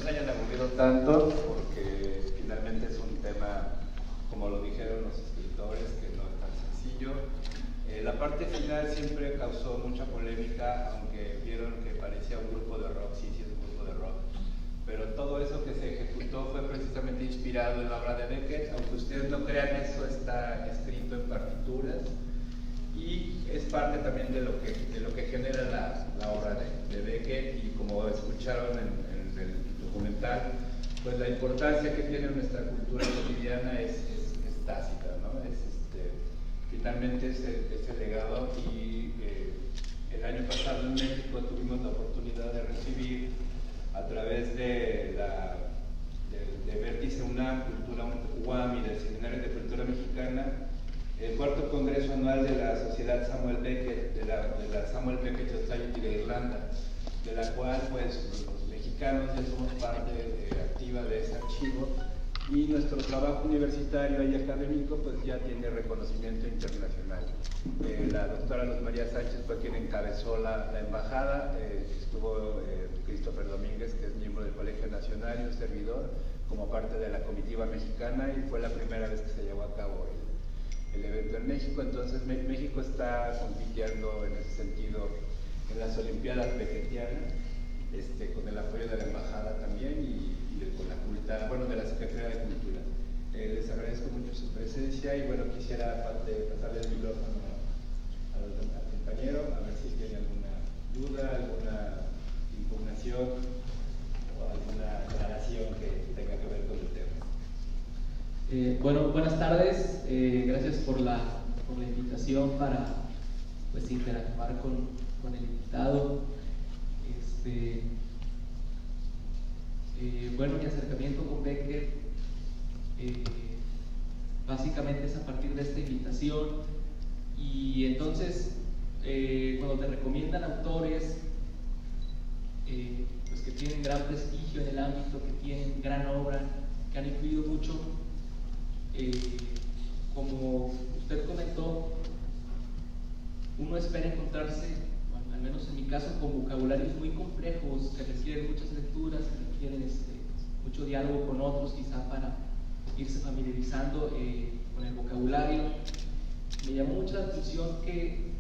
se hayan aburrido tanto, porque finalmente es un tema, como lo dijeron los escritores, que no es tan sencillo. La parte final siempre causó mucha polémica, aunque vieron que parecía un grupo de rock, sí es un grupo de rock, pero todo eso que se ejecutó fue precisamente inspirado en la obra de Beckett. Aunque ustedes no crean, eso está escrito en partituras y es parte también de lo que genera la obra de Beckett. Y como escucharon en el documental, pues la importancia que tiene nuestra cultura cotidiana es tácita, ¿no? Finalmente ese legado. Y el año pasado en México tuvimos la oportunidad de recibir, a través de Vértice UNAM, Cultura UAM y del Seminario de Cultura Mexicana, el cuarto congreso anual de la Sociedad Samuel Beckett, de la Samuel Beckett Society de Irlanda, de la cual pues los mexicanos ya somos parte activa de ese archivo, y nuestro trabajo universitario y académico pues ya tiene reconocimiento internacional. La doctora Luz María Sánchez fue quien encabezó la embajada, estuvo Christopher Domínguez, que es miembro del Colegio Nacional, y un servidor, como parte de la comitiva mexicana, y fue la primera vez que se llevó a cabo el evento en México. Entonces México está compitiendo en ese sentido en las Olimpiadas Beckettianas, con el apoyo de la embajada también y con la cultura, bueno, de la Secretaría de Cultura. Les agradezco mucho su presencia y bueno, quisiera pasarle el micrófono al compañero, a ver si tiene alguna duda, alguna impugnación o alguna aclaración que tenga que ver con el tema. Bueno, buenas tardes, gracias por la invitación para pues interactuar con el invitado. Bueno, mi acercamiento con Beckett básicamente es a partir de esta invitación, y entonces cuando te recomiendan autores pues que tienen gran prestigio en el ámbito, que tienen gran obra, que han influido mucho, como usted comentó, uno espera encontrarse, bueno, al menos en mi caso, con vocabularios muy complejos que requieren muchas lecturas, que requieren mucho diálogo con otros, quizá para irse familiarizando con el vocabulario. Me llamó mucho la atención que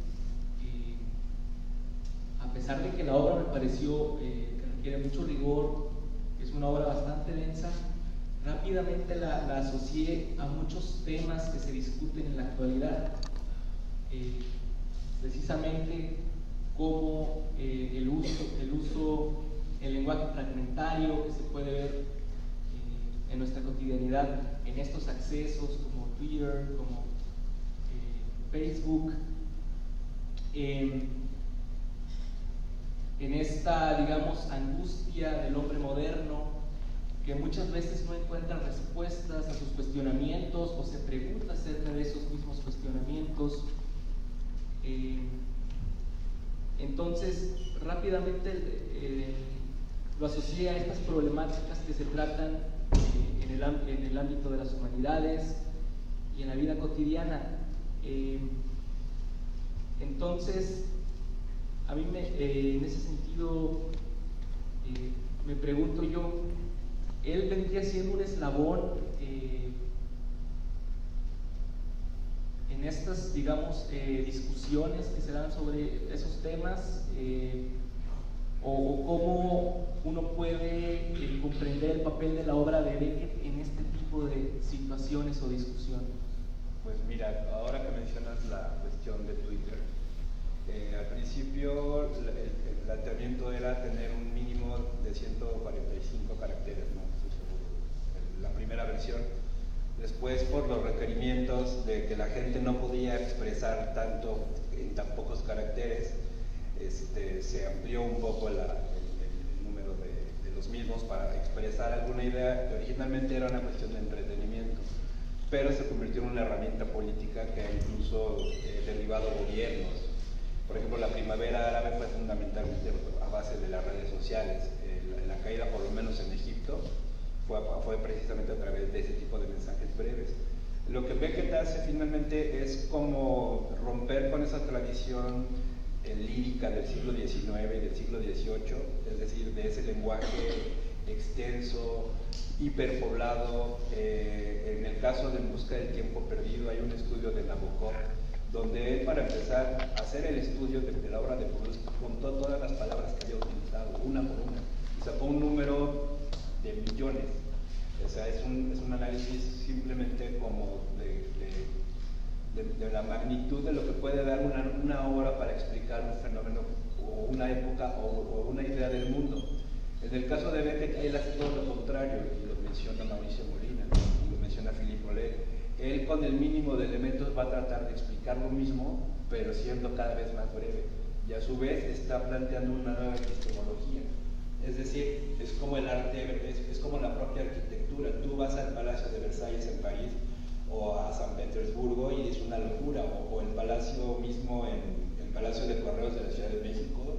a pesar de que la obra me pareció que requiere mucho rigor, que es una obra bastante densa, rápidamente la asocié a muchos temas que se discuten en la actualidad, precisamente como el lenguaje fragmentario que se puede ver en nuestra cotidianidad, en estos accesos como Twitter, como Facebook, en esta, digamos, angustia del hombre moderno, que muchas veces no encuentra respuestas a sus cuestionamientos o se pregunta acerca de esos mismos cuestionamientos. Entonces, rápidamente lo asocié a estas problemáticas que se tratan en el ámbito de las humanidades y en la vida cotidiana. Entonces, a mí en ese sentido me pregunto yo, él vendría siendo un eslabón en estas, digamos, discusiones que se dan sobre esos temas, o cómo uno puede comprender el papel de la obra de Beckett en este tipo de situaciones o discusiones. Pues mira, ahora que mencionas la cuestión de Twitter, al principio el planteamiento era tener un mínimo de 145 caracteres, no estoy seguro, la primera versión. Después, por los requerimientos de que la gente no podía expresar tanto en tan pocos caracteres, se amplió un poco el número de los mismos para expresar alguna idea que originalmente era una cuestión de entretenimiento, pero se convirtió en una herramienta política que ha incluso derribado gobiernos. Por ejemplo, la primavera árabe fue fundamentalmente a base de las redes sociales. La caída, por lo menos en Egipto, fue precisamente a través de ese tipo de mensajes breves. Lo que Beckett hace finalmente es como romper con esa tradición lírica del siglo XIX y del siglo XVIII, es decir, de ese lenguaje extenso, hiperpoblado. En el caso de En busca del tiempo perdido hay un estudio de Nabokov, donde él, para empezar a hacer el estudio de la obra de Proust, contó todas las palabras que había utilizado, una por una, y sacó un número de millones. O sea, es un análisis simplemente como de la magnitud de lo que puede dar una obra para explicar un fenómeno o una época o una idea del mundo. En el caso de Beckett, él hace todo lo contrario, y lo menciona Mauricio Molina, y lo menciona Philippe Rollet. Él, con el mínimo de elementos, va a tratar de explicar lo mismo, pero siendo cada vez más breve, y a su vez está planteando una nueva epistemología. Es decir, es como el arte, es como la propia arquitectura. Tú vas al Palacio de Versalles en París o a San Petersburgo y es una locura, o el palacio mismo, el Palacio de Correos de la Ciudad de México,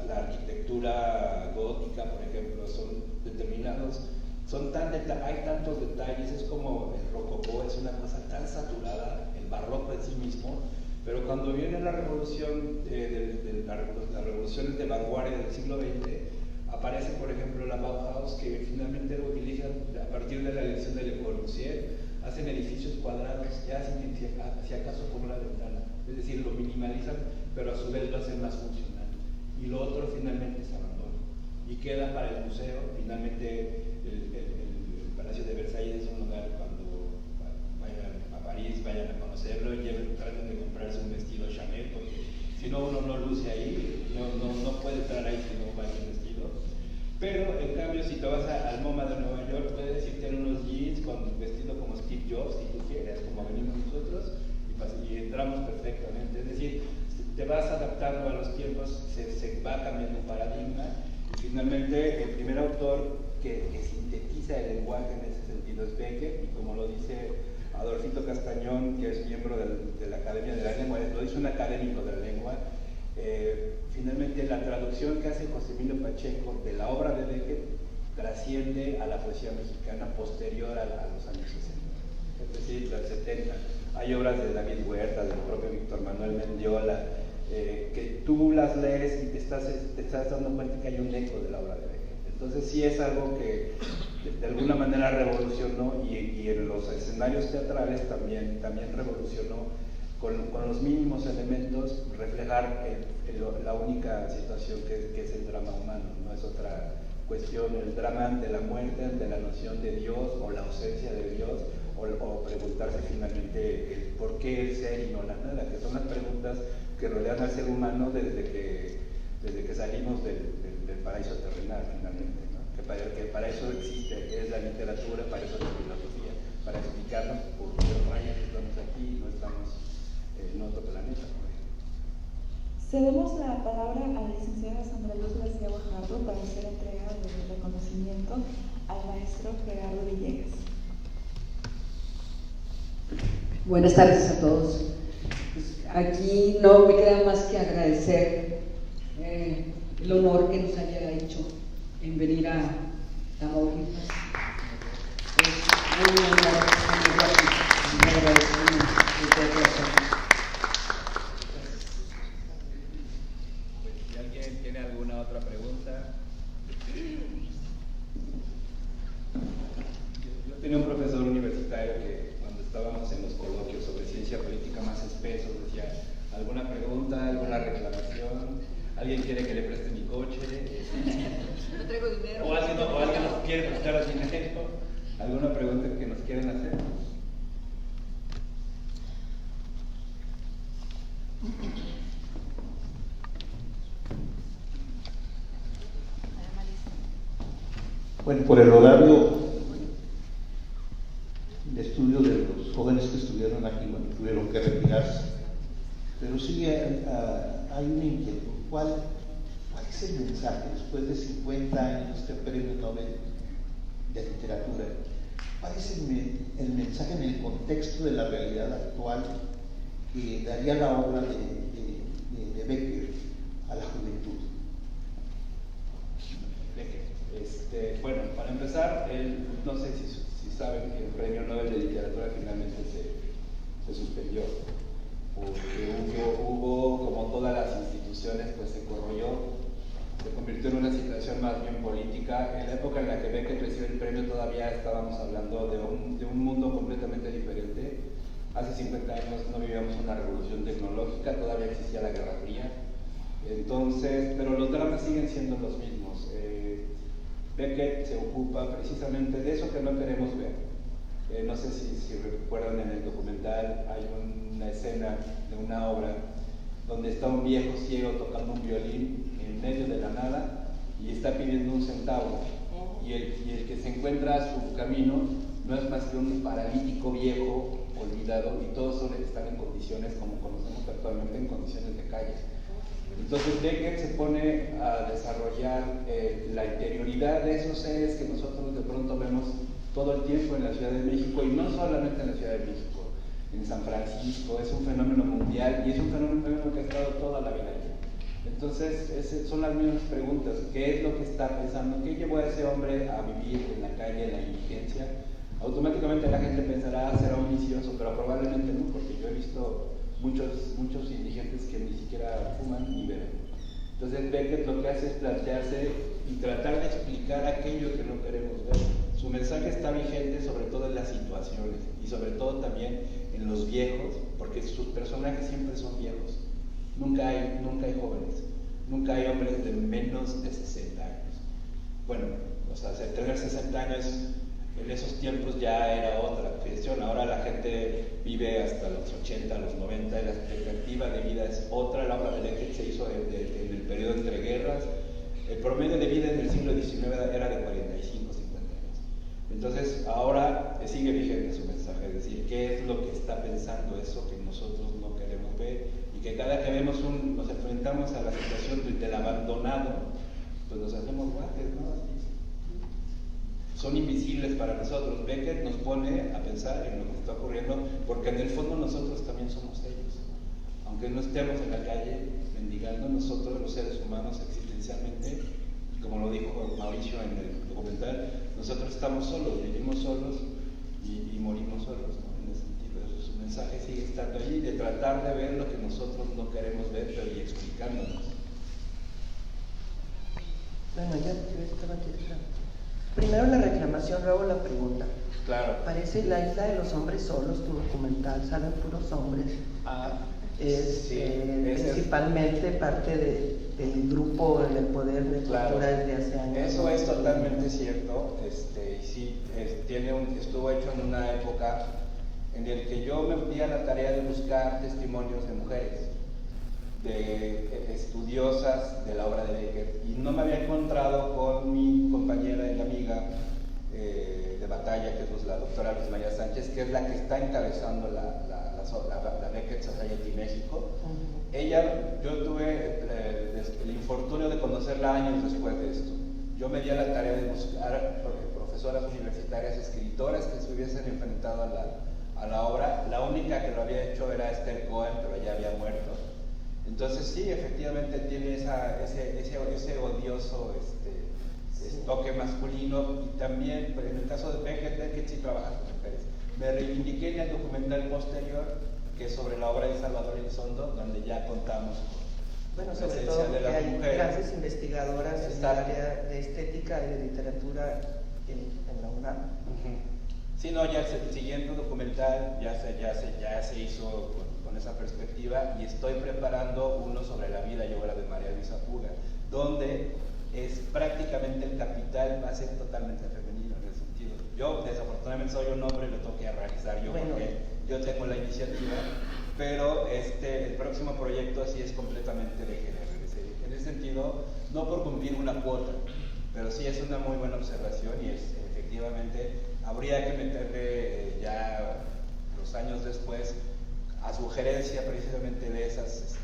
la arquitectura gótica, por ejemplo, son determinados, hay tantos detalles, es como el rococó, es una cosa tan saturada, el barroco en sí mismo. Pero cuando viene la revolución, las revoluciones de vanguardia del siglo XX, aparece, por ejemplo, la Bauhaus, que finalmente lo utilizan a partir de la elección de Le Corbusier. Hacen edificios cuadrados, ya si acaso con una ventana. Es decir, lo minimalizan, pero a su vez lo hacen más funcional. Y lo otro finalmente se abandona. Y queda para el museo. Finalmente, el Palacio de Versalles es un lugar, cuando vayan a París, vayan a conocerlo, y traten de comprarse un vestido Chanel, porque si no, uno no luce ahí, no puede estar ahí si no va bien vestido. Pero en cambio, si te vas al MoMA de Nueva York, puedes irte en unos jeans vestido como Steve Jobs, si tú quieres, como venimos nosotros, y entramos perfectamente. Es decir, te vas adaptando a los tiempos, se va cambiando un paradigma, y finalmente el primer autor que sintetiza el lenguaje en ese sentido es Beckett, y como lo dice Adolfito Castañón, que es miembro de la Academia de la Lengua, lo dice un académico de la lengua. Finalmente, la traducción que hace José Emilio Pacheco de la obra de Beckett trasciende a la poesía mexicana posterior a los años 60, es decir, los 70. Hay obras de David Huerta, del propio Víctor Manuel Mendiola, que tú las lees y te estás dando cuenta que hay un eco de la obra de Beckett. Entonces sí es algo que de alguna manera revolucionó, y en los escenarios teatrales también revolucionó, con los mínimos elementos, reflejar la única situación que es el drama humano. No es otra cuestión, el drama de la muerte, de la noción de Dios o la ausencia de Dios, o preguntarse finalmente el por qué el ser y no la nada, que son las preguntas que rodean al ser humano desde que salimos del paraíso terrenal, finalmente, ¿no? Que para eso existe, es la literatura, para eso es la filosofía, para explicarnos por qué rayos estamos aquí y no estamos en otro planeta, por ejemplo. Cedemos la palabra a la licenciada Sandra Luz García Guajardo para hacer entrega del reconocimiento al maestro Gerardo Villegas. Buenas tardes a todos. Aquí no me queda más que agradecer el honor que nos haya hecho en venir a Tamaulipas. Es un honor, un agradecimiento de todo corazón. Pues, si alguien tiene alguna otra pregunta. Yo tenía un profesor universitario que, cuando estábamos en los coloquios sobre ciencia política más espesos, decía: ¿alguna pregunta, alguna reclamación? ¿Alguien quiere que le preste mi coche? No traigo dinero. ¿O alguien nos quiere prestar dinero? ¿Alguna pregunta que nos quieren hacer? Bueno, por el horario de estudio de los jóvenes que estuvieron aquí, bueno, tuvieron que retirarse. Pero sí hay una inquietud. ¿Cuál es el mensaje después de 50 años de este premio Nobel de literatura? ¿Cuál es el mensaje en el contexto de la realidad actual que daría la obra de Beckett a la juventud? Bueno, para empezar, no sé si saben que el premio Nobel de literatura finalmente se suspendió, porque hubo, como todas las instituciones, pues se corroyó se convirtió en una situación más bien política. En la época en la que Beckett recibió el premio todavía estábamos hablando de un mundo completamente diferente. Hace 50 años no vivíamos una revolución tecnológica, todavía existía la Guerra Fría. Entonces, pero los dramas siguen siendo los mismos. Beckett se ocupa precisamente de eso que no queremos ver. No sé si recuerdan, en el documental hay una escena de una obra donde está un viejo ciego tocando un violín en medio de la nada y está pidiendo un centavo, y el que se encuentra a su camino no es más que un paralítico viejo olvidado, y todos están en condiciones, como conocemos actualmente, en condiciones de calle. Entonces Beckett se pone a desarrollar la interioridad de esos seres que nosotros de pronto vemos todo el tiempo en la Ciudad de México, y no solamente en la Ciudad de México, en San Francisco. Es un fenómeno mundial y es un fenómeno que ha estado toda la vida allí. Entonces son las mismas preguntas: ¿qué es lo que está pensando? ¿Qué llevó a ese hombre a vivir en la calle, en la indigencia? Automáticamente la gente pensará, será un vicioso, pero probablemente no, porque yo he visto muchos indigentes que ni siquiera fuman ni beben. Entonces Beckett lo que hace es plantearse y tratar de explicar aquello que no queremos ver. Su mensaje está vigente sobre todo en las situaciones y sobre todo también en los viejos, porque sus personajes siempre son viejos. Nunca hay jóvenes, nunca hay hombres de menos de 60 años. Bueno, o sea, tener 60 años en esos tiempos ya era otra cuestión. Ahora la gente vive hasta los 80, los 90, y la expectativa de vida es otra. La obra de Beckett se hizo en el periodo entre guerras. El promedio de vida en el siglo XIX era de 45, 50 años. Entonces ahora sigue vigente su mensaje, es decir, qué es lo que está pensando eso que nosotros no queremos ver, y que cada que nos enfrentamos a la situación del abandonado, pues nos hacemos guajes, ¿no? Son invisibles para nosotros. Beckett nos pone a pensar en lo que está ocurriendo, porque en el fondo nosotros también somos ellos. Aunque no estemos en la calle mendigando, nosotros los seres humanos existencialmente, como lo dijo Mauricio en el documental, nosotros estamos solos, vivimos solos y morimos solos, ¿no? En ese sentido, su mensaje sigue estando allí, de tratar de ver lo que nosotros no queremos ver, pero y explicándonos. Bueno, yo estaba aquí. Primero la reclamación, luego la pregunta. Claro. Parece La Isla de los Hombres Solos, tu documental, salen puros hombres. Sí, principalmente parte del grupo del poder de cultura desde hace años. Eso es totalmente cierto. Sí, estuvo hecho en una época en la que yo me di a la tarea de buscar testimonios de mujeres, de estudiosas de la obra de Beckett, y no me había encontrado con mi compañera y amiga de batalla, que es la doctora Luis María Sánchez, que es la que está encabezando la Beckett Society México. Yo tuve el infortunio de conocerla años después de esto. Yo me di a la tarea de buscar profesoras universitarias, escritoras que se hubiesen enfrentado a la obra. La única que lo había hecho era Esther Cohen, pero ya había muerto. Entonces sí, efectivamente tiene ese odioso toque masculino, y también, en el caso de Beckett sí trabaja con mujeres. Me reivindiqué en el documental posterior, que es sobre la obra de Salvador Elizondo, donde ya contamos con bueno, la sobre presencia todo de que las hay mujeres. grandes investigadoras en el área de estética y de literatura en la UNAM. Sí, no, ya el siguiente documental ya se hizo con esa perspectiva, y estoy preparando uno sobre la vida y obra de María Luisa Puga, donde es prácticamente el capital va a ser totalmente femenino en ese sentido. Yo desafortunadamente soy un hombre y lo tengo que realizar yo, porque yo tengo la iniciativa, pero el próximo proyecto sí es completamente de género. En ese sentido, no por cumplir una cuota, pero sí es una muy buena observación, y efectivamente habría que meterle ya los años después, a sugerencia precisamente de esas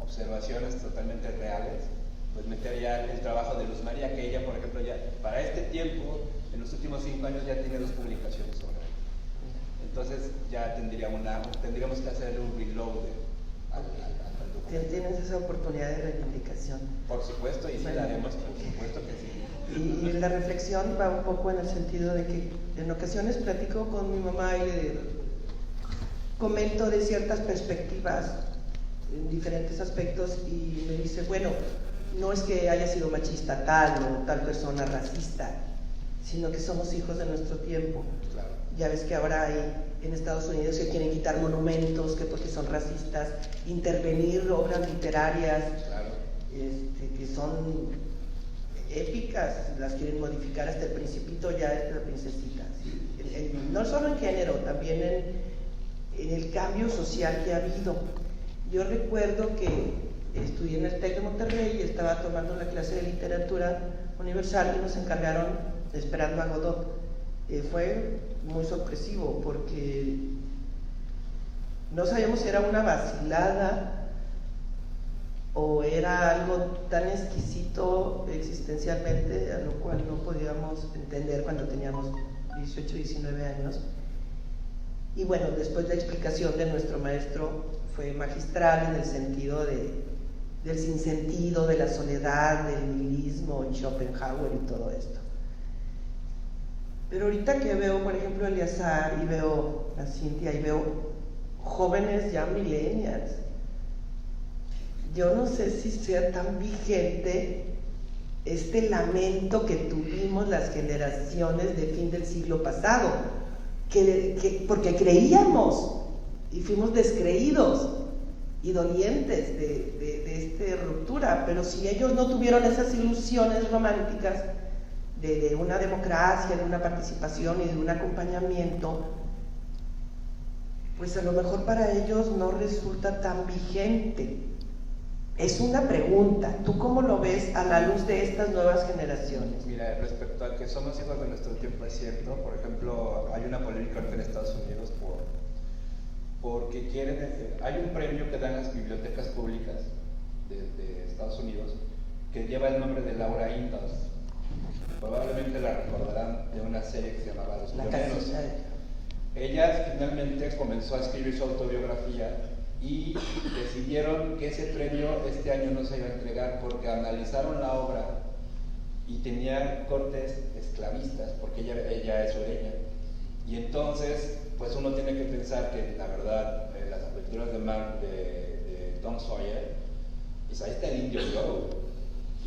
observaciones totalmente reales, pues meter ya el trabajo de Luz María, que ella, por ejemplo, ya para este tiempo, en los últimos 5 años ya tiene 2 publicaciones sobre él. Entonces ya tendríamos que hacerle un reload al documento. Tienes esa oportunidad de reivindicación. Por supuesto, y sí la haremos, por supuesto que sí. Y la reflexión va un poco en el sentido de que en ocasiones platico con mi mamá y le comento de ciertas perspectivas en diferentes aspectos, y me dice, bueno, no es que haya sido machista tal o tal persona racista, sino que somos hijos de nuestro tiempo. Claro. Ya ves que ahora hay en Estados Unidos que quieren quitar monumentos, que porque son racistas, intervenir obras literarias, Claro. que son épicas, las quieren modificar, hasta el Principito ya es la princesita. ¿Sí? No solo en género, también en el cambio social que ha habido. Yo recuerdo que estudié en el TEC de Monterrey y estaba tomando la clase de literatura universal y nos encargaron Esperando a Godot. Fue muy sorpresivo porque no sabíamos si era una vacilada o era algo tan exquisito existencialmente, a lo cual no podíamos entender cuando teníamos 18, 19 años. Y bueno, después la explicación de nuestro maestro fue magistral en el sentido del sinsentido, de la soledad, del nihilismo en Schopenhauer y todo esto. Pero ahorita que veo, por ejemplo, a Eleazar y veo a Cintia y veo jóvenes ya millennials, yo no sé si sea tan vigente este lamento que tuvimos las generaciones de fin del siglo pasado, porque creíamos y fuimos descreídos y dolientes de esta ruptura, pero si ellos no tuvieron esas ilusiones románticas de una democracia, de una participación y de un acompañamiento, pues a lo mejor para ellos no resulta tan vigente. Es una pregunta, ¿tú cómo lo ves a la luz de estas nuevas generaciones? Mira, respecto a que somos hijos de nuestro tiempo, es cierto. Por ejemplo, hay una polémica ahorita en Estados Unidos porque hay un premio que dan las bibliotecas públicas de Estados Unidos que lleva el nombre de Laura Ingalls. Probablemente la recordarán de una serie que se llamaba Los Pioneros. Ella finalmente comenzó a escribir su autobiografía y decidieron que ese premio este año no se iba a entregar porque analizaron la obra y tenía cortes esclavistas, porque ella es sureña. Y entonces, pues uno tiene que pensar que la verdad, las aventuras de Tom Sawyer, pues ahí está el Indio Joe,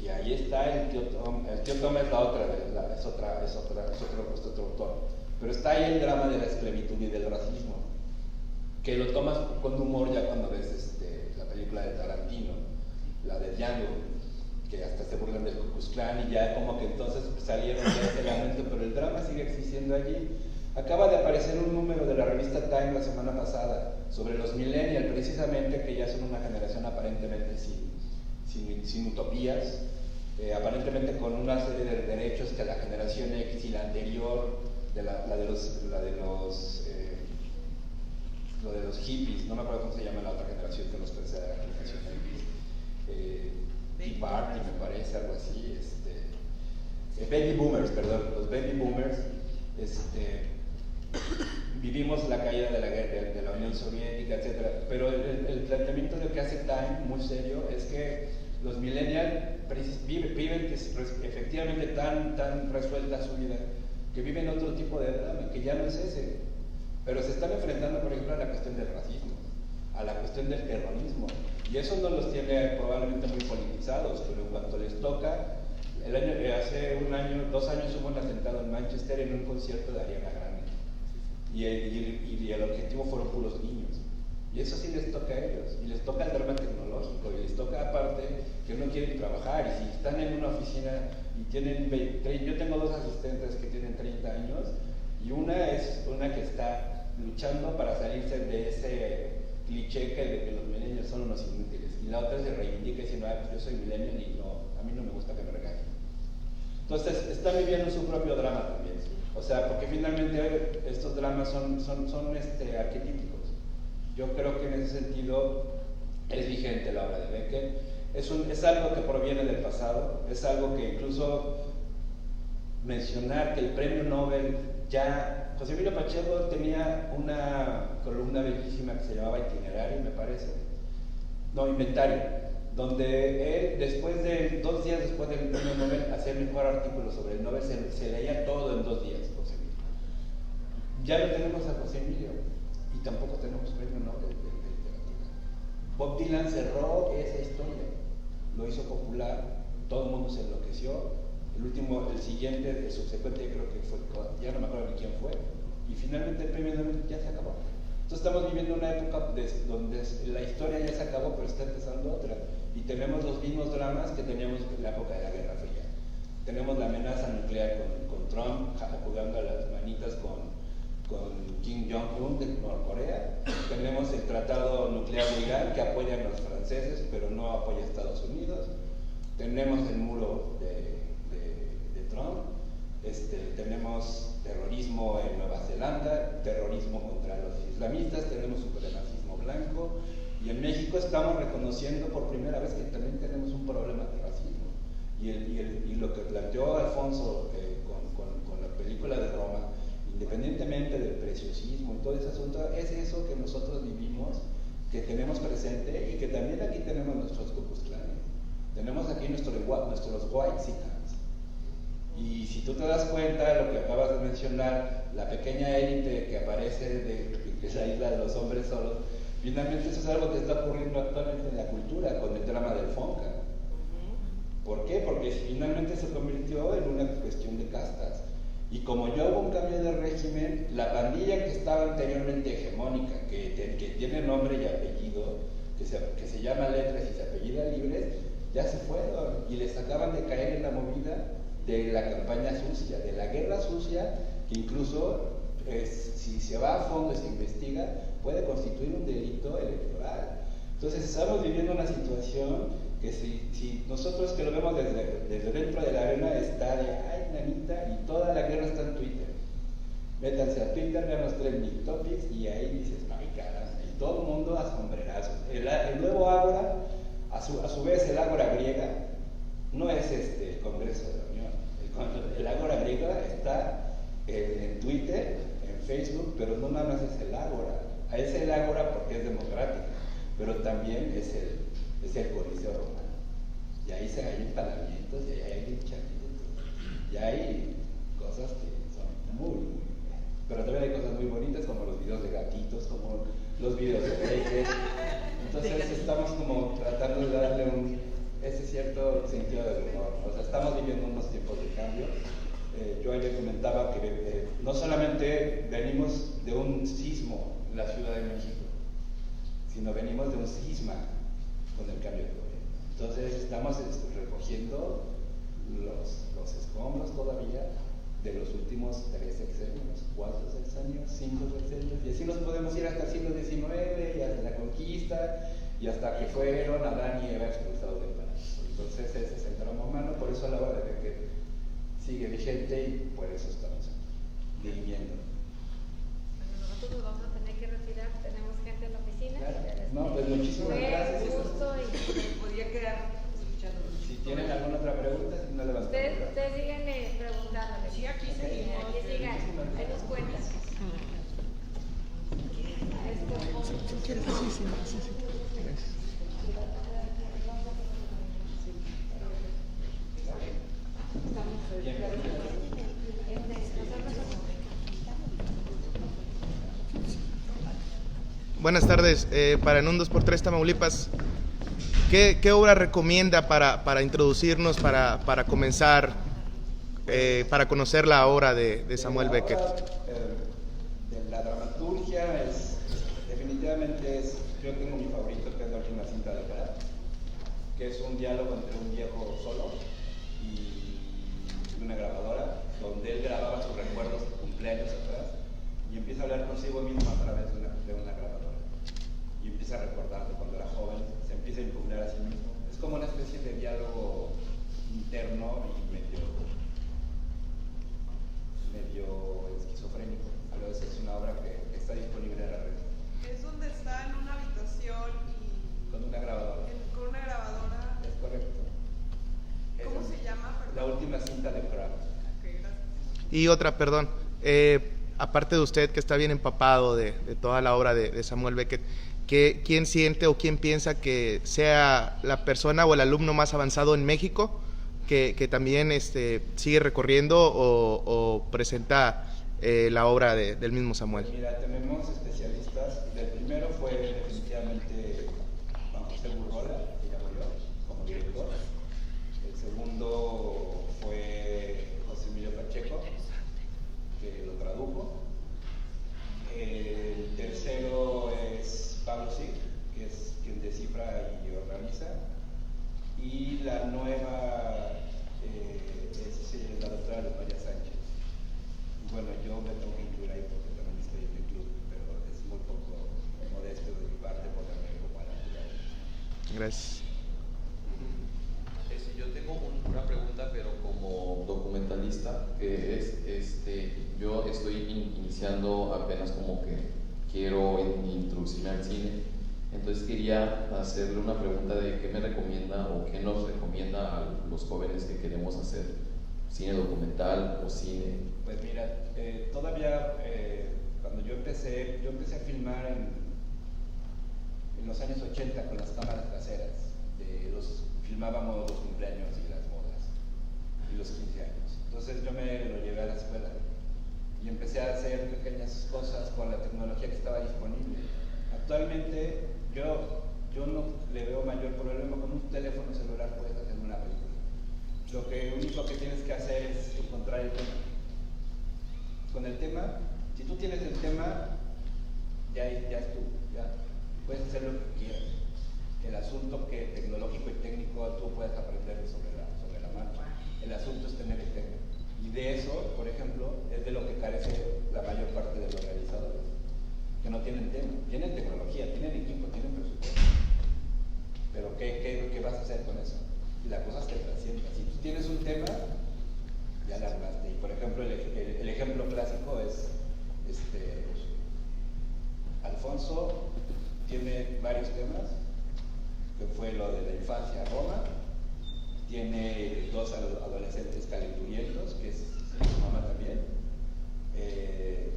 y ahí está el tío Tom. El tío Tom es la otra, es otro autor. Pero está ahí el drama de la esclavitud y del racismo, que lo tomas con humor ya cuando ves la película de Tarantino, la de Django, que hasta se burlan del Ku Klux Klan y ya como que entonces salieron de ese lamento, pero el drama sigue existiendo allí. Acaba de aparecer un número de la revista Time la semana pasada sobre los millennials, precisamente, que ya son una generación aparentemente sin utopías, aparentemente con una serie de derechos que la generación X y la anterior, la de los hippies, no me acuerdo cómo se llama la otra generación que nos precede a la generación hippies, Tea Party me parece, algo así, Baby Boomers, perdón, los Baby Boomers, vivimos la caída de la Unión Soviética, etc. Pero el planteamiento de que hace Time, muy serio, es que los millennials viven efectivamente tan resuelta su vida, que viven otro tipo de drama, que ya no es ese, pero se están enfrentando, por ejemplo, a la cuestión del racismo, a la cuestión del terrorismo, y eso no los tiene probablemente muy politizados, pero en cuanto les toca, hace 2 años hubo un atentado en Manchester en un concierto de Ariana Grande, y el objetivo fueron puros niños, y eso sí les toca a ellos, y les toca el drama tecnológico, y les toca aparte que no quieren trabajar, y si están en una oficina y tienen yo tengo 2 asistentes que tienen 30 años, y una es una que está luchando para salirse de ese cliché de que los millennials son unos inútiles, y la otra se reivindica diciendo, pues yo soy millennial y a mí no me gusta que me regañen. Entonces están viviendo su propio drama también, o sea, porque finalmente estos dramas son arquetípicos. Yo creo que en ese sentido es vigente la obra de Beckett. Es algo que proviene del pasado, es algo que incluso mencionar que el premio Nobel ya, José Emilio Pacheco tenía una columna bellísima que se llamaba Itinerario, me parece, Inventario, donde él, 2 días después del premio Nobel, hacía el mejor artículo sobre el Nobel, se leía todo en 2 días, José Emilio. Ya no tenemos a José Emilio, y tampoco tenemos premio Nobel de literatura. Bob Dylan cerró esa historia. lo hizo popular, todo el mundo se enloqueció. El siguiente, el subsecuente, creo que fue, ya no me acuerdo de quién fue, y finalmente el premio Nobel ya se acabó. Entonces estamos viviendo una época donde la historia ya se acabó, pero está empezando otra, y tenemos los mismos dramas que teníamos en la época de la Guerra Fría. Tenemos la amenaza nuclear con Trump jugando a las manitas con Kim Jong-un de Norcorea. Tenemos el tratado nuclear de Irán que apoya a los franceses, pero no apoya a Estados Unidos. Tenemos el muro de Trump. Tenemos terrorismo en Nueva Zelanda, terrorismo contra los islamistas, tenemos supremacismo blanco, y en México estamos reconociendo por primera vez que también tenemos un problema de racismo. Y lo que planteó Alfonso con la película de Roma, independientemente del preciosismo y todo ese asunto, es eso que nosotros vivimos, que tenemos presente, y que también aquí tenemos nuestros Ku Klux Klanes. Tenemos aquí nuestros whitexicans. Y si tú te das cuenta, lo que acabas de mencionar, la pequeña élite que aparece de esa isla de los hombres solos, finalmente eso es algo que está ocurriendo actualmente en la cultura, con el drama del Fonca. ¿Por qué? Porque finalmente se convirtió en una cuestión de castas. Y como ya hubo un cambio de régimen, la pandilla que estaba anteriormente hegemónica, que tiene nombre y apellido, que se llama Letras y se apellida Libres, ya se fueron y les acaban de caer en la movida de la campaña sucia, de la guerra sucia, que incluso si se va a fondo y se investiga, puede constituir un delito electoral. Entonces estamos viviendo una situación que si nosotros que lo vemos desde dentro de la arena está de, ay, nanita, y toda la guerra está en Twitter. Métanse a Twitter, vean los trending topics, y ahí dices, ay, caramba, y todo el mundo a sombrerazos. El nuevo ágora, a su vez el ágora griega, no es el Congreso de la Unión. El ágora griega está en Twitter, en Facebook, pero no nada más es el ágora. Es el ágora porque es democrática, pero también es el Coliseo Romano. Y ahí hay empalamientos, y ahí hay linchamientos, y hay cosas que son muy pero también hay cosas muy bonitas, como los videos de gatitos, como los videos de peces. Entonces estamos como tratando de darle ese cierto sentido del humor. O sea, estamos viviendo unos tiempos de cambio. Yo ayer comentaba que no solamente venimos de un sismo en la Ciudad de México, sino venimos de un cisma con el cambio de gobierno. Entonces estamos recogiendo los escombros todavía de los últimos 3 sexenios, 4 sexenios, 5 sexenios, y así nos podemos ir hasta el siglo XIX y hasta la conquista y hasta que fueron Adán y Eva expulsados del paraíso. Entonces ese es el drama humano, por eso a la hora de que sigue vigente y por eso estamos viviendo. Bueno, nosotros nos vamos a tener que retirar, tenemos gente en la oficina. Claro. No, pues muchísimas gracias. Fue un gusto y podría quedar escuchando. Si tienen alguna otra pregunta, si no levantan. ustedes sigan preguntándole. Sí, aquí seguimos. Aquí sigan, ahí nos cuentan. Buenas tardes, para En un 2x3 Tamaulipas, ¿qué obra recomienda para introducirnos, para comenzar, para conocer la obra de Samuel Beckett? De la dramaturgia definitivamente yo tengo mi favorito, que es La última cinta de Pratt, que es un diálogo entre un viejo solo y una grabadora, donde él grababa sus recuerdos de cumpleaños atrás y empieza a hablar consigo mismo a través de una grabadora. Y empieza a recordar de cuando era joven, se empieza a impugnar a sí mismo. Es como una especie de diálogo interno y medio esquizofrénico, pero esa es una obra que está disponible en la red. Es donde está en una habitación y Con una grabadora. con una grabadora. Es correcto. ¿Cómo se llama? Perdón. La última cinta de Pratt. Ok, gracias. Y otra, perdón, aparte de usted que está bien empapado de toda la obra de Samuel Beckett, ¿quién siente o quién piensa que sea la persona o el alumno más avanzado en México que también sigue recorriendo o presenta la obra del mismo Samuel? Mira, tenemos especialistas. El primero fue definitivamente Juan José Burrola, que llamo yo, como director. bueno, yo me tengo que incluir ahí porque también estoy en el club, pero es muy poco modesto de mi parte ponerme como a la altura. Gracias. Yo tengo una pregunta, pero como documentalista, que es, yo estoy iniciando apenas como que quiero introducirme al cine, entonces quería hacerle una pregunta de qué me recomienda o qué nos recomienda a los jóvenes que queremos hacer cine documental o cine. Pues mira, todavía cuando yo empecé a filmar en los años 80 con las cámaras traseras, filmábamos los cumpleaños y las bodas y los 15 años. Entonces yo me lo llevé a la escuela y empecé a hacer pequeñas cosas con la tecnología que estaba disponible. Actualmente yo no le veo mayor problema. Con un teléfono celular puedes hacer una película. Lo único que tienes que hacer es encontrar el tema. Con el tema, si tú tienes el tema, ya es tú, ya puedes hacer lo que quieras. El asunto que tecnológico y técnico tú puedes aprender sobre la marcha. El asunto es tener el tema. Y de eso, por ejemplo, es de lo que carece la mayor parte de los realizadores, que no tienen tema. Tienen tecnología, tienen equipo, tienen presupuesto. Pero ¿qué vas a hacer con eso? Y la cosa es que trascienda. Si tú tienes un tema, ya la armaste. Y por ejemplo, el ejemplo clásico es Alfonso tiene varios temas, que fue lo de la infancia Roma, tiene 2 adolescentes calenturientos, que es su mamá también.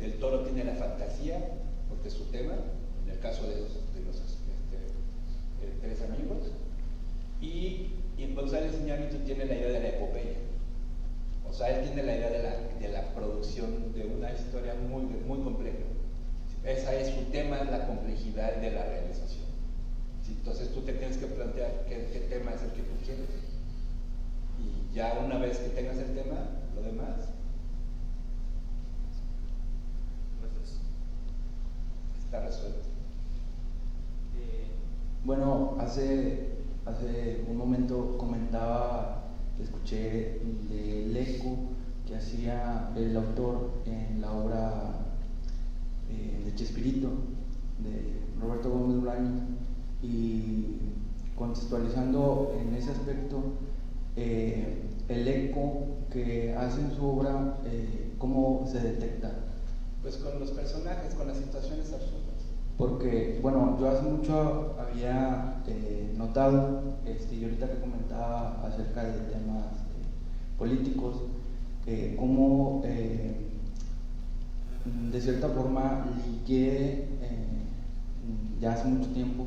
Del Toro tiene la fantasía, porque es su tema, en el caso de los 3 amigos. Y González Iñárritu tiene la idea de la epopeya. O sea, él tiene la idea de la producción de una historia muy, muy compleja. Esa es su tema, la complejidad de la realización. Entonces tú te tienes que plantear qué tema es el que tú quieres. Y ya una vez que tengas el tema, lo demás está resuelto. Bueno, hace un momento escuché del eco que hacía el autor en la obra de Chespirito, de Roberto Gómez Bolaños, y contextualizando en ese aspecto el eco que hace en su obra, ¿cómo se detecta? Pues con los personajes, con las situaciones absurdas. Porque, bueno, yo hace mucho había notado, y ahorita que comentaba acerca de temas políticos, cómo de cierta forma ligué ya hace mucho tiempo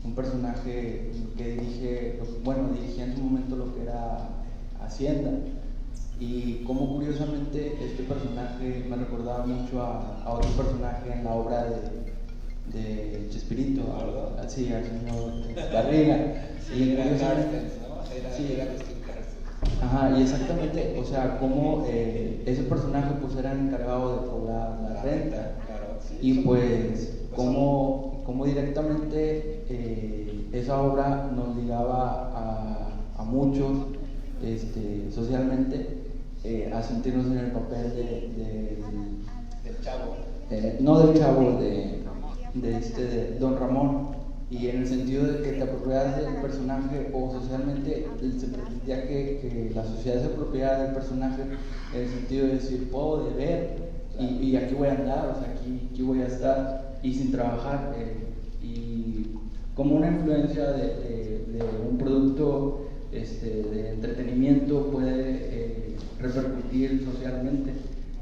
un personaje que dirigía en su momento lo que era Hacienda, y como curiosamente este personaje me recordaba mucho a otro personaje en la obra de Chespirito, sí, al señor Garriga. Sí, era Carstens, ¿no? Era ajá, y exactamente, o sea, como ese personaje pues era el encargado de cobrar la renta, claro, sí, y pues como directamente esa obra nos ligaba a muchos socialmente a sentirnos en el papel del chavo. No del chavo, de Don Ramón, y en el sentido de que te apropias del personaje, o socialmente se pretendía que la sociedad se apropiara del personaje en el sentido de decir, puedo deber, y aquí voy a andar, o sea, aquí voy a estar, y sin trabajar, y como una influencia de un producto de entretenimiento puede repercutir socialmente.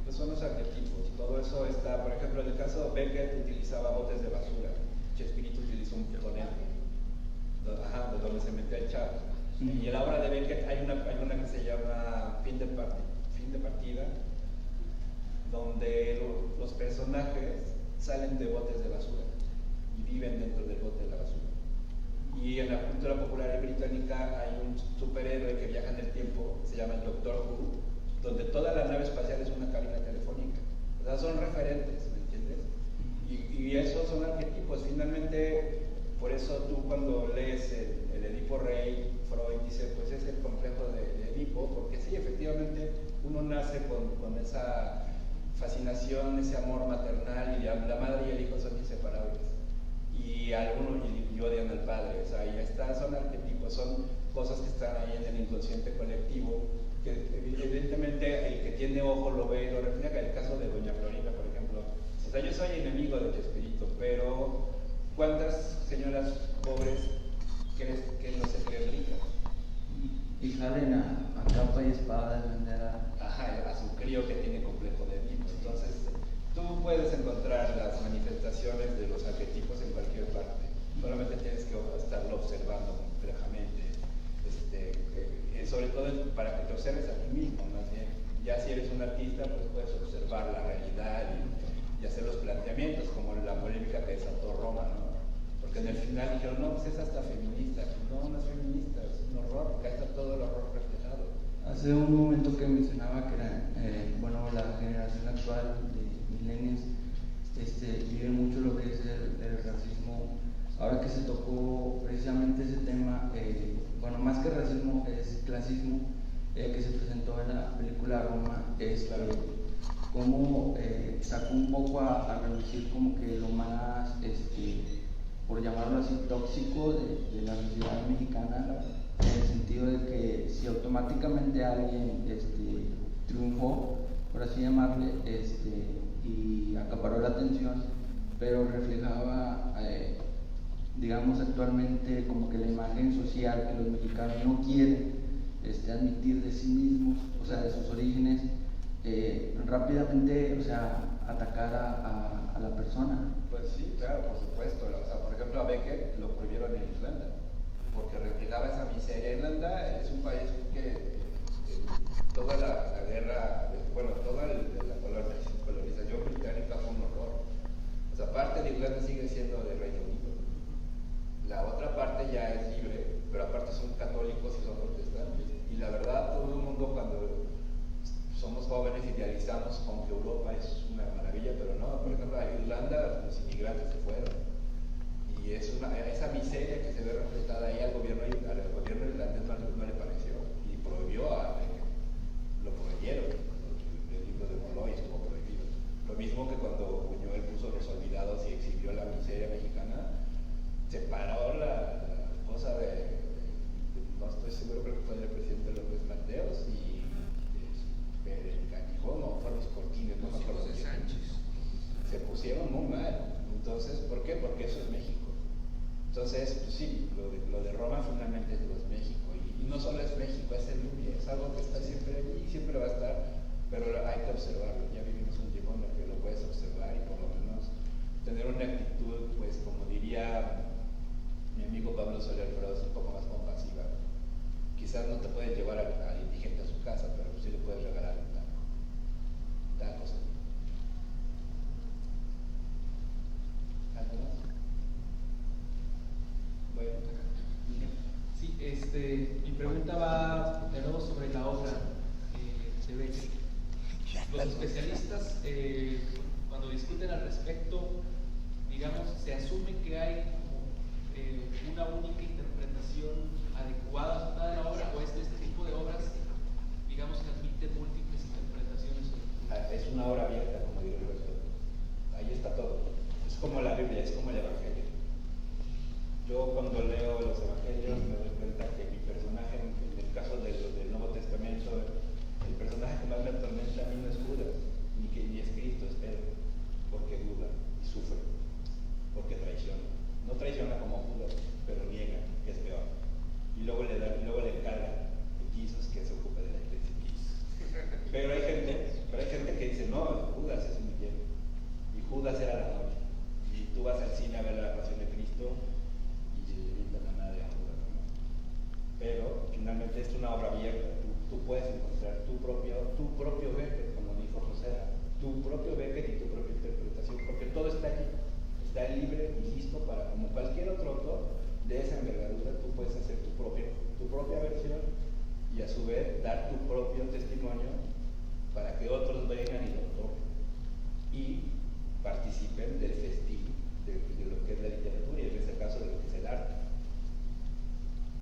Pues son los arquetipos, todo eso está, por ejemplo, en el caso de Beckett utilizaba botes de basura, Chespirito utilizó un tonel, de donde se metió el chavo. Y en la obra de Beckett hay una que se llama Fin de Partida, donde los personajes salen de botes de basura y viven dentro del bote de la basura. Y en la cultura popular británica hay un superhéroe que viaja en el tiempo, se llama el Doctor Who, donde toda la nave espacial es una cabina telefónica. O sea, son referentes, ¿me entiendes? Y esos son arquetipos. Finalmente, por eso tú cuando lees el Edipo Rey, Freud dice, pues es el complejo de Edipo, porque sí, efectivamente, uno nace con esa fascinación, ese amor maternal, y la madre y el hijo son inseparables. Y algunos y odian al padre, o sea, y son arquetipos, son cosas que están ahí en el inconsciente colectivo, que evidentemente el que tiene ojo lo ve y lo refleja. El caso de doña Florinda, por ejemplo. O sea, yo soy enemigo de Chespirito, pero ¿cuántas señoras pobres crees que no se creen ricas? Y salen a capa y espada a defender a su crío que tiene complejo de Edipo. Entonces, tú puedes encontrar las manifestaciones de los arquetipos en cualquier parte. Solamente tienes que estarlo observando complejamente. Sobre todo para que te observes a ti mismo, más bien. Ya si eres un artista, pues puedes observar la realidad y hacer los planteamientos, como la polémica que desató Roma, ¿no? Porque en el final dijeron, no, pues es hasta feminista. No, no es feminista, es un horror, porque ahí está todo el horror reflejado. Hace un momento que mencionaba que la generación actual de millennials vive mucho lo que es el racismo. Ahora que se tocó precisamente ese tema, más que racismo es clasismo, que se presentó en la película Roma, cómo sacó un poco a reducir como que lo más, por llamarlo así, tóxico de la sociedad mexicana, en el sentido de que si automáticamente alguien triunfó, por así llamarle, y acaparó la atención, pero reflejaba, digamos, actualmente como que la imagen social que los mexicanos no quieren admitir de sí mismos, o sea, de sus orígenes, rápidamente, o sea, atacar a la persona. Pues sí, claro, por supuesto. O sea, por ejemplo, a Beckett lo prohibieron en Irlanda, porque reflejaba esa miseria. Irlanda es un país que toda la guerra, toda la colonización británica fue un horror. O sea, parte de Irlanda sigue siendo de Reino Unido. La otra parte ya es libre, pero aparte son católicos y son protestantes. Y la verdad, todo el mundo cuando somos jóvenes idealizamos como que Europa es una maravilla, pero no. Por ejemplo, a Irlanda los inmigrantes se fueron. Y esa miseria que se ve reflejada ahí al gobierno irlandés no le pareció. Y prohibió lo prohibieron. El libro de Molloy estuvo prohibido. Lo mismo que cuando Buñuel puso Los Olvidados y exhibió la miseria mexicana, separó la cosa no estoy seguro, creo que fue el presidente López Mateos y el Callejón, no, fueron los Cortines, no me acuerdo. Sánchez. Se pusieron muy mal. Entonces, ¿por qué? Porque eso es México. Entonces, pues sí, lo de Roma finalmente es México. Y no solo es México, es el Luria, es algo que está siempre allí y siempre va a estar, pero hay que observarlo. Ya vivimos un tiempo en el que lo puedes observar y por lo menos tener una actitud, pues como diría mi amigo Pablo Soler, pero es un poco más compasiva. Quizás no te puedes llevar al indigente a su casa, pero sí le puedes regalar un taco. Tacos. ¿Algo más? Bueno. Sí, mi pregunta va de nuevo sobre la obra de Beckett. Los especialistas, cuando discuten al respecto, digamos, se asume que hay una única interpretación adecuada de la obra, o este tipo de obras, digamos, que admiten múltiples interpretaciones. Es una obra abierta, como digo yo. Ahí está todo. Es como la Biblia, es como el Evangelio. Yo cuando leo los Evangelios me doy cuenta que mi personaje, en el caso del Nuevo Testamento, el personaje que más me atormenta a mí no es Judas, ni es Cristo, es Pedro, porque duda y sufre, porque traiciona. No traiciona como Judas, pero niega, que es peor. Y luego le encarga a Jesús que se ocupe de la iglesia. Pero hay gente que dice, no, Judas es un villano. Y Judas era la novia. Y tú vas al cine a ver la Pasión de Cristo y le invitan a nadie a Judas, ¿no? Pero finalmente es una obra abierta. Tú puedes encontrar tu propio Beckett, como dijo José, tu propio Beckett y tu propia interpretación, porque todo está allí. Está libre y listo para, como cualquier otro autor de esa envergadura, tú puedes hacer tu propia versión y a su vez dar tu propio testimonio para que otros vengan y lo tomen y participen del festín de lo que es la literatura y en este caso de lo que es el arte.